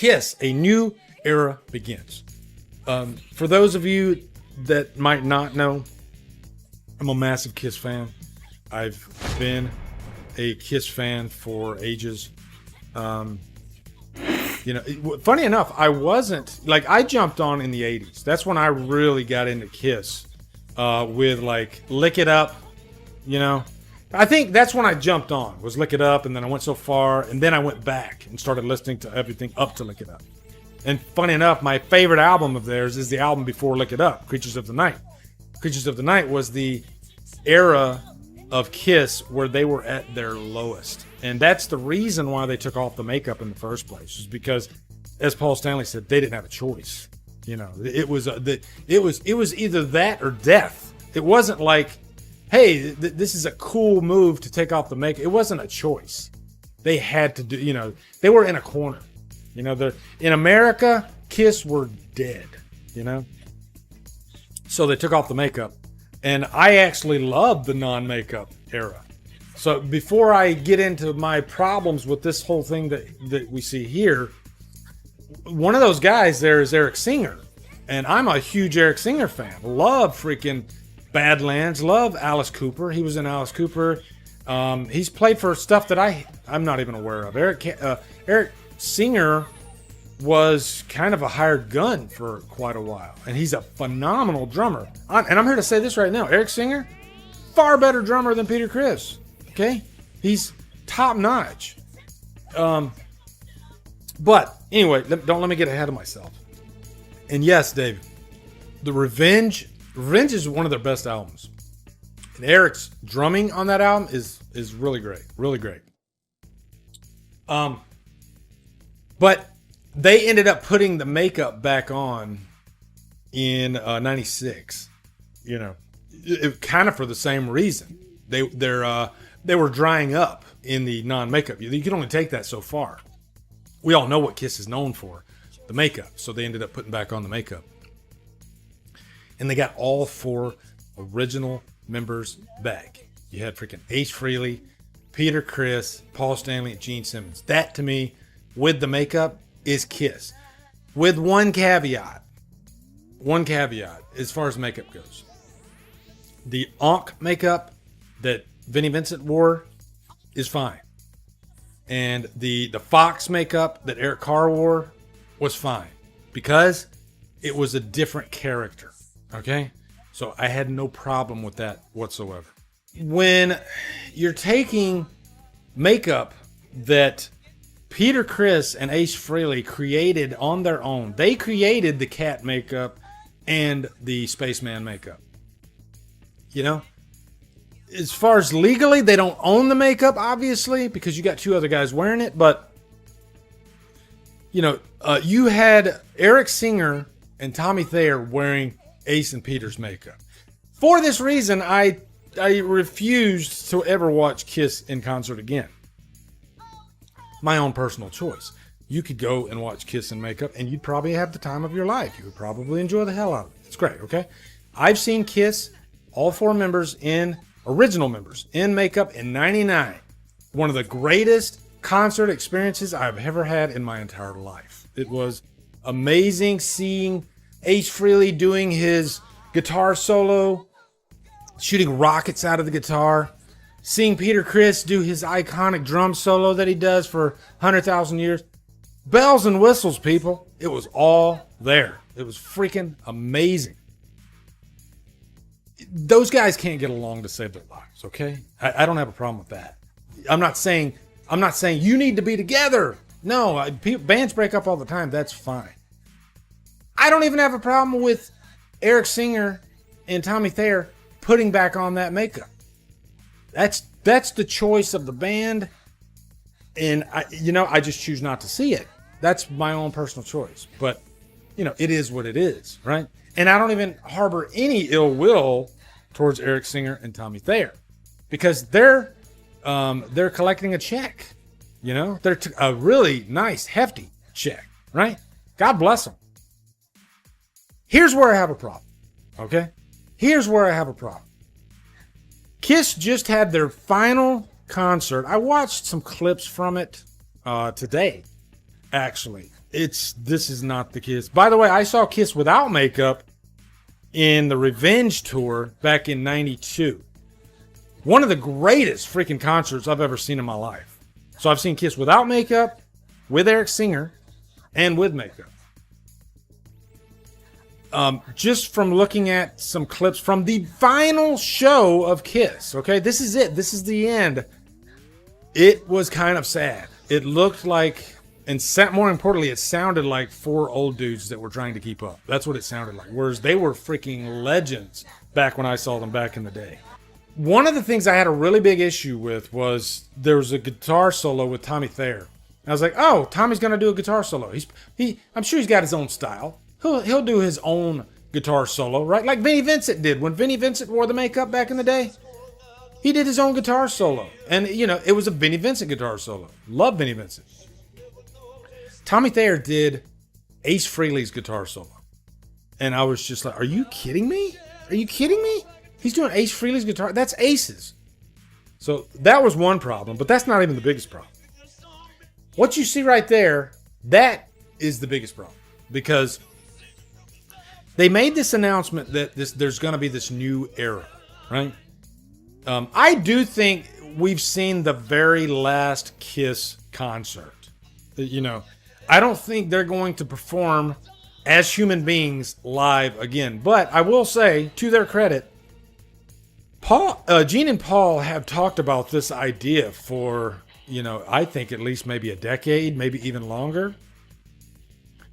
Kiss, a new era begins. For those of you that might not know, I'm a massive Kiss fan. I've been a Kiss fan for ages. Funny enough, I jumped on in the 80s. That's when I really got into Kiss with like Lick It Up, I think that's when I jumped on, was Lick It Up, and then I went so far, and then I went back and started listening to everything up to Lick It Up. And funny enough, my favorite album of theirs is the album before Lick It Up, Creatures of the Night. Creatures of the Night was the era of Kiss where they were at their lowest. And that's the reason why they took off the makeup in the first place, is because, as Paul Stanley said, they didn't have a choice. It was either that or death. It wasn't like, hey, this is a cool move to take off the makeup. It wasn't a choice. They had to do, they were in a corner. In America, Kiss were dead, So they took off the makeup. And I actually loved the non-makeup era. So before I get into my problems with this whole thing that we see here, one of those guys there is Eric Singer. And I'm a huge Eric Singer fan. Love freaking Badlands. Love Alice Cooper. He was in Alice Cooper. He's played for stuff that I'm not even aware of. Eric Singer was kind of a hired gun for quite a while. And he's a phenomenal drummer. And I'm here to say this right now. Eric Singer, far better drummer than Peter Criss. Okay? He's top notch. But anyway, don't let me get ahead of myself. And yes, Dave, the Revenge is one of their best albums. And Eric's drumming on that album is really great. Really great. But they ended up putting the makeup back on in 96. Kind of for the same reason. They were drying up in the non-makeup. You can only take that so far. We all know what Kiss is known for, the makeup. So they ended up putting back on the makeup. And they got all 4 original members back. You had freaking Ace Frehley, Peter Criss, Paul Stanley, and Gene Simmons. That, to me, with the makeup, is Kiss. With one caveat, as far as makeup goes. The Ankh makeup that Vinnie Vincent wore is fine. And the Fox makeup that Eric Carr wore was fine. Because it was a different character. Okay? So I had no problem with that whatsoever. When you're taking makeup that Peter Criss and Ace Frehley created on their own. They created the cat makeup and the spaceman makeup. As far as legally, they don't own the makeup, obviously, because you got 2 other guys wearing it. But, you had Eric Singer and Tommy Thayer wearing Ace and Peter's makeup. For this reason, I refused to ever watch Kiss in concert again. My own personal choice. You could go and watch Kiss in makeup, and you'd probably have the time of your life. You would probably enjoy the hell out of it. It's great, okay? I've seen Kiss, all 4 members original members, in makeup in 99. One of the greatest concert experiences I've ever had in my entire life. It was amazing seeing Ace Frehley doing his guitar solo, shooting rockets out of the guitar. Seeing Peter Criss do his iconic drum solo that he does for 100,000 years. Bells and whistles, people. It was all there. It was freaking amazing. Those guys can't get along to save their lives, okay? I don't have a problem with that. I'm not saying you need to be together. No, bands break up all the time. That's fine. I don't even have a problem with Eric Singer and Tommy Thayer putting back on that makeup. That's the choice of the band, and I just choose not to see it. That's my own personal choice, but it is what it is, right? And I don't even harbor any ill will towards Eric Singer and Tommy Thayer, because they're collecting a check, they're a really nice hefty check, right? God bless them. Here's where I have a problem, okay? Here's where I have a problem. Kiss just had their final concert. I watched some clips from it today, actually. This is not the Kiss. By the way, I saw Kiss without makeup in the Revenge tour back in '92. One of the greatest freaking concerts I've ever seen in my life. So I've seen Kiss without makeup, with Eric Singer, and with makeup. Just from looking at some clips from the final show of Kiss, okay? This is it. This is the end. It was kind of sad. It looked like, and more importantly, it sounded like four old dudes that were trying to keep up. That's what it sounded like. Whereas they were freaking legends back when I saw them back in the day. One of the things I had a really big issue with was there was a guitar solo with Tommy Thayer. I was like, oh, Tommy's going to do a guitar solo. I'm sure he's got his own style. He'll do his own guitar solo, right? Like Vinnie Vincent did. When Vinnie Vincent wore the makeup back in the day, he did his own guitar solo. And, it was a Vinnie Vincent guitar solo. Love Vinnie Vincent. Tommy Thayer did Ace Frehley's guitar solo. And I was just like, are you kidding me? Are you kidding me? He's doing Ace Frehley's guitar. That's Ace's. So that was one problem, but that's not even the biggest problem. What you see right there, that is the biggest problem. Because they made this announcement that there's going to be this new era, right? I do think we've seen the very last Kiss concert. I don't think they're going to perform as human beings live again. But I will say, to their credit, Gene and Paul have talked about this idea for, I think at least maybe a decade, maybe even longer.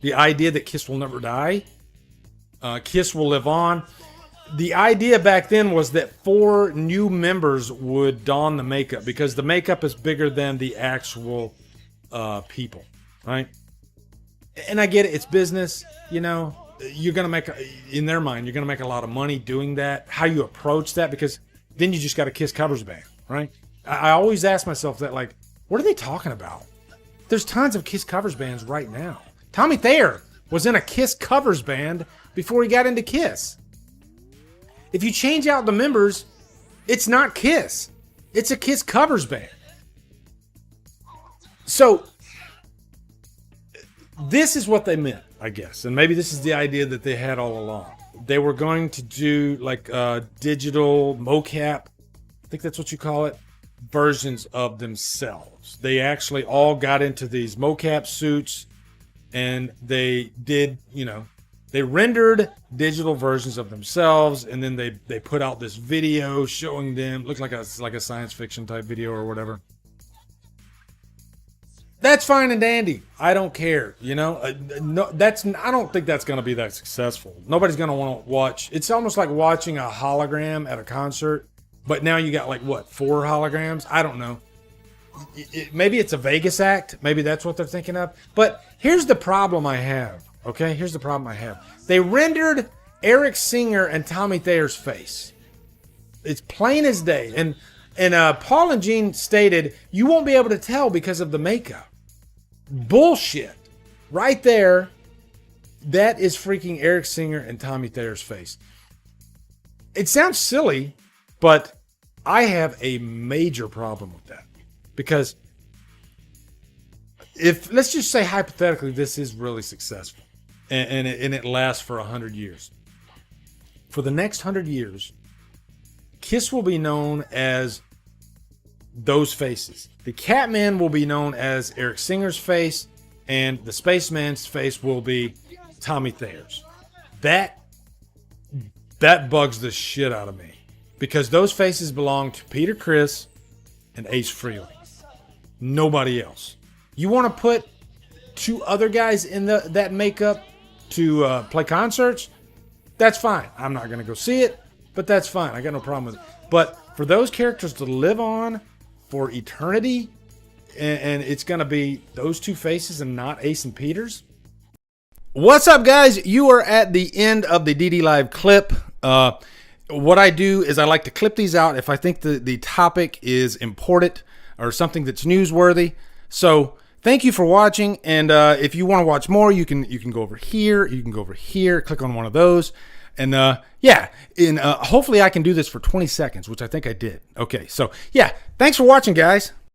The idea that Kiss will never die. Kiss will live on. The idea back then was that 4 new members would don the makeup because the makeup is bigger than the actual people, right? And I get it. It's business, you're going to make, in their mind, you're going to make a lot of money doing that. How you approach that, because then you just got a Kiss covers band, right? I always ask myself that, like, what are they talking about? There's tons of Kiss covers bands right now. Tommy Thayer was in a Kiss covers band before he got into Kiss. If you change out the members, it's not Kiss. It's a Kiss covers band. So, this is what they meant, I guess. And maybe this is the idea that they had all along. They were going to do like digital mocap, I think that's what you call it, versions of themselves. They actually all got into these mocap suits and they did, they rendered digital versions of themselves, and then they put out this video showing them, looked like a science fiction type video or whatever. That's fine and dandy. I don't care. No, I don't think that's going to be that successful. Nobody's going to want to watch. It's almost like watching a hologram at a concert, but now you got 4 holograms? I don't know. Maybe it's a Vegas act. Maybe that's what they're thinking of. But here's the problem I have. Okay, here's the problem I have. They rendered Eric Singer and Tommy Thayer's face. It's plain as day. And Paul and Gene stated, you won't be able to tell because of the makeup. Bullshit. Right there, that is freaking Eric Singer and Tommy Thayer's face. It sounds silly, but I have a major problem with that. Because if, let's just say hypothetically, this is really successful and it lasts for 100 years. For the next 100 years, Kiss will be known as those faces. The Catman will be known as Eric Singer's face, and the Spaceman's face will be Tommy Thayer's. That bugs the shit out of me, because those faces belong to Peter Criss and Ace Frehley. Nobody else. You want to put 2 other guys in that makeup to play concerts? That's fine. I'm not going to go see it, but that's fine. I got no problem with it. But for those characters to live on for eternity, and it's going to be those 2 faces and not Ace and Peter's. What's up, guys? You are at the end of the DD Live clip. What I do is I like to clip these out if I think the topic is important or something that's newsworthy. So thank you for watching, and if you want to watch more, you can go over here, you can go over here, click on one of those, and hopefully I can do this for 20 seconds, which I think I did. Okay, so yeah, thanks for watching, guys.